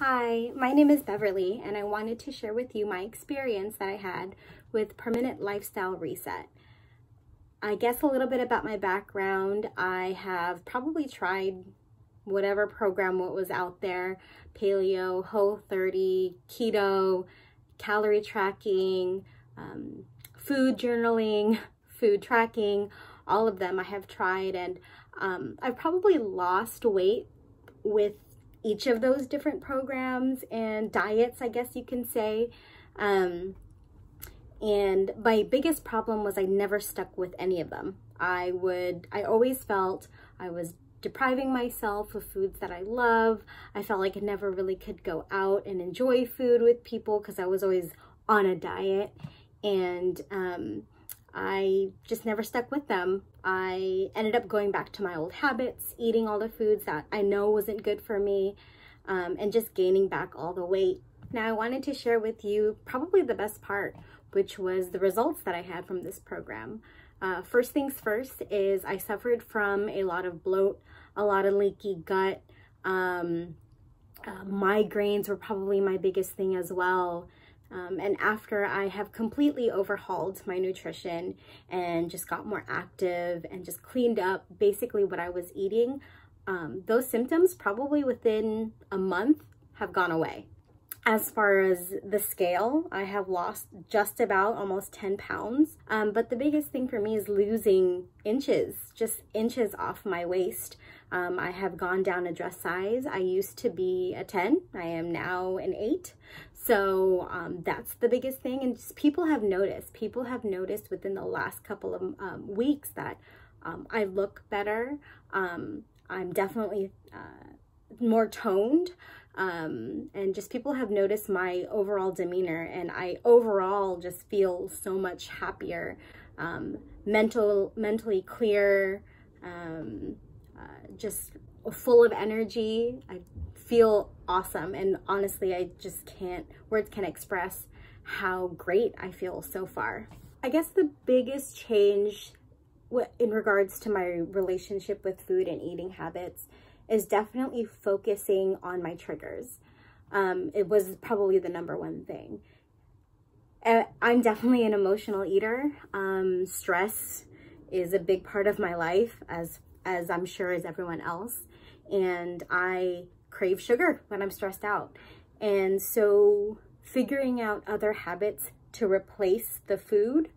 Hi, my name is Beverly, and I wanted to share with you my experience that I had with Permanent Lifestyle Reset. I guess a little bit about my background. I have probably tried whatever program what was out there: paleo, Whole30, keto, calorie tracking, food journaling, food tracking, all of them I have tried, and I've probably lost weight with each of those different programs and diets, I guess you can say. And my biggest problem was I never stuck with any of them. I always felt I was depriving myself of foods that I love. I felt like I never really could go out and enjoy food with people because I was always on a diet, and I just never stuck with them. I ended up going back to my old habits, eating all the foods that I know wasn't good for me, and just gaining back all the weight. Now, I wanted to share with you probably the best part, which was the results that I had from this program. First things first is I suffered from a lot of bloat, a lot of leaky gut. Migraines were probably my biggest thing as well. And after I have completely overhauled my nutrition and just got more active and just cleaned up basically what I was eating, those symptoms probably within a month have gone away. As far as the scale, I have lost just about almost 10 pounds. But the biggest thing for me is losing inches, just inches off my waist. I have gone down a dress size. I used to be a 10. I am now an 8. So that's the biggest thing. And just people have noticed within the last couple of weeks that I look better. I'm definitely more toned. And just people have noticed my overall demeanor, and I overall just feel so much happier, mentally clear, just full of energy. I feel awesome, and honestly, I just words can't express how great I feel so far. I guess the biggest change in regards to my relationship with food and eating habits is definitely focusing on my triggers. It was probably the #1 thing. I'm definitely an emotional eater. Stress is a big part of my life, as I'm sure as everyone else. And I crave sugar when I'm stressed out. And so figuring out other habits to replace the food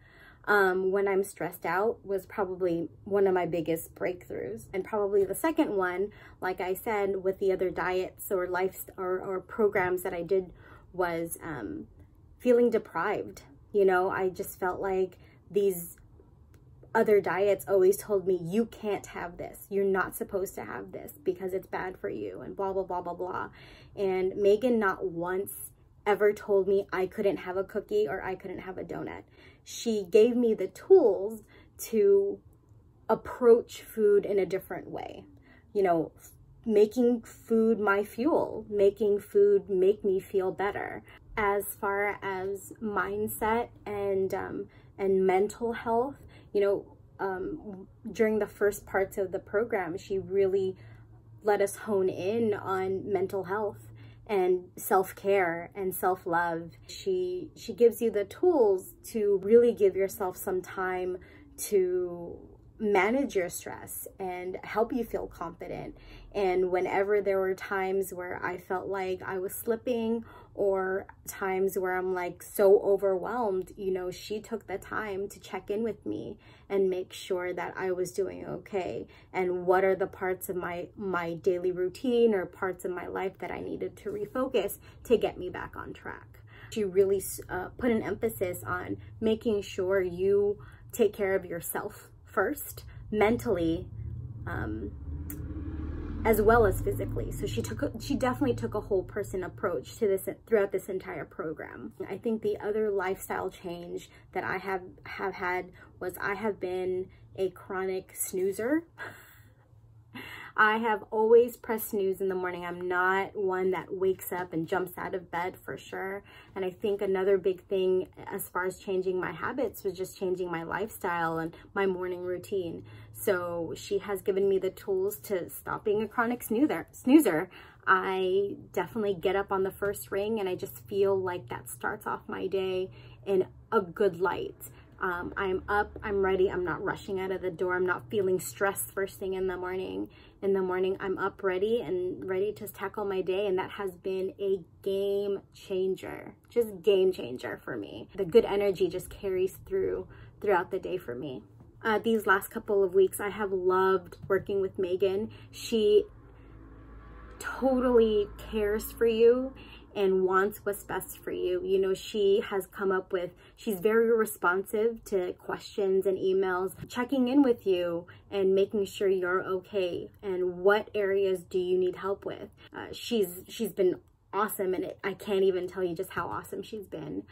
when I'm stressed out was probably one of my biggest breakthroughs. And probably the second one, like I said, with the other diets or or programs that I did, was feeling deprived. You know, I just felt like these other diets always told me, you can't have this. You're not supposed to have this because it's bad for you, and blah, blah, blah, blah, blah. And Megan not once ever told me I couldn't have a cookie or I couldn't have a donut. She gave me the tools to approach food in a different way. You know, making food my fuel, making food make me feel better. As far as mindset and mental health, you know, during the first parts of the program, she really let us hone in on mental health and self-care and self-love. She gives you the tools to really give yourself some time to manage your stress and help you feel confident. And whenever there were times where I felt like I was slipping, or times where I'm like so overwhelmed, you know, she took the time to check in with me and make sure that I was doing okay, and what are the parts of my daily routine or parts of my life that I needed to refocus to get me back on track. She really put an emphasis on making sure you take care of yourself first, mentally, as well as physically. So she definitely took a whole person approach to this throughout this entire program. I think the other lifestyle change that I have had was I have been a chronic snoozer. I have always pressed snooze in the morning. I'm not one that wakes up and jumps out of bed for sure. And I think another big thing as far as changing my habits was just changing my lifestyle and my morning routine. So she has given me the tools to stop being a chronic snoozer. I definitely get up on the first ring and I just feel like that starts off my day in a good light. I'm up, I'm ready, I'm not rushing out of the door, I'm not feeling stressed first thing in the morning. In the morning, I'm up ready and ready to tackle my day, and that has been a game changer, just game changer for me. The good energy just carries throughout the day for me. These last couple of weeks, I have loved working with Megan. She totally cares for you and wants what's best for you. You know, she has come up with, she's very responsive to questions and emails, checking in with you and making sure you're okay and what areas do you need help with. She's been awesome, and I can't even tell you just how awesome she's been.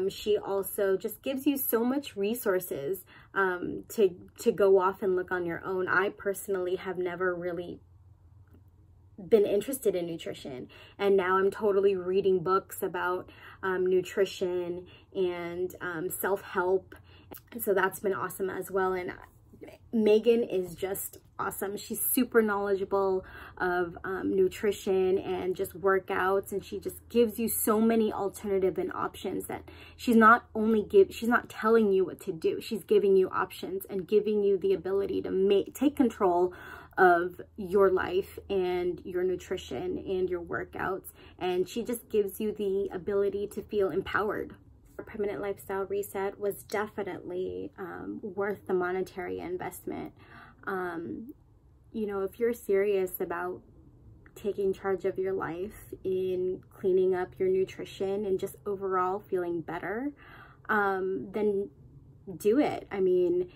She also just gives you so much resources to go off and look on your own. I personally have never really been interested in nutrition, and now I'm totally reading books about nutrition and self-help, so that's been awesome as well. And Megan is just awesome. She's super knowledgeable of nutrition and just workouts, and she just gives you so many alternative and options that she's not telling you what to do, she's giving you options and giving you the ability to take control of your life and your nutrition and your workouts, and she just gives you the ability to feel empowered. Our permanent lifestyle reset was definitely worth the monetary investment. You know, if you're serious about taking charge of your life, in cleaning up your nutrition and just overall feeling better, then do it. I mean,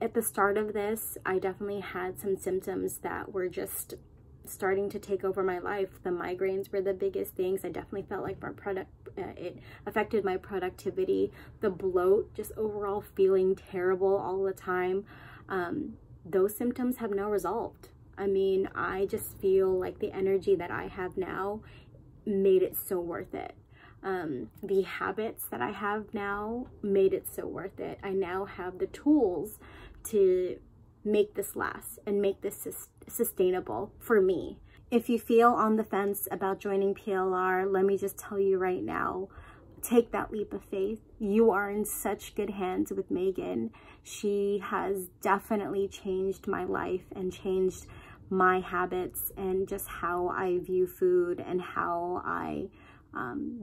at the start of this, I definitely had some symptoms that were just starting to take over my life. The migraines were the biggest things. I definitely felt like it affected my productivity. The bloat, just overall feeling terrible all the time. Those symptoms have now resolved. I mean, I just feel like the energy that I have now made it so worth it. The habits that I have now made it so worth it. I now have the tools to make this last and make this sustainable for me. If you feel on the fence about joining PLR, let me just tell you right now, take that leap of faith. You are in such good hands with Megan. She has definitely changed my life and changed my habits and just how I view food and how I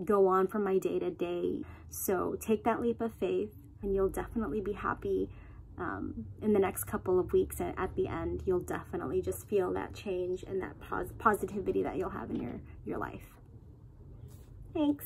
go on from my day to day. So take that leap of faith and you'll definitely be happy. In the next couple of weeks, and at the end, you'll definitely just feel that change and that positivity that you'll have in your life. Thanks.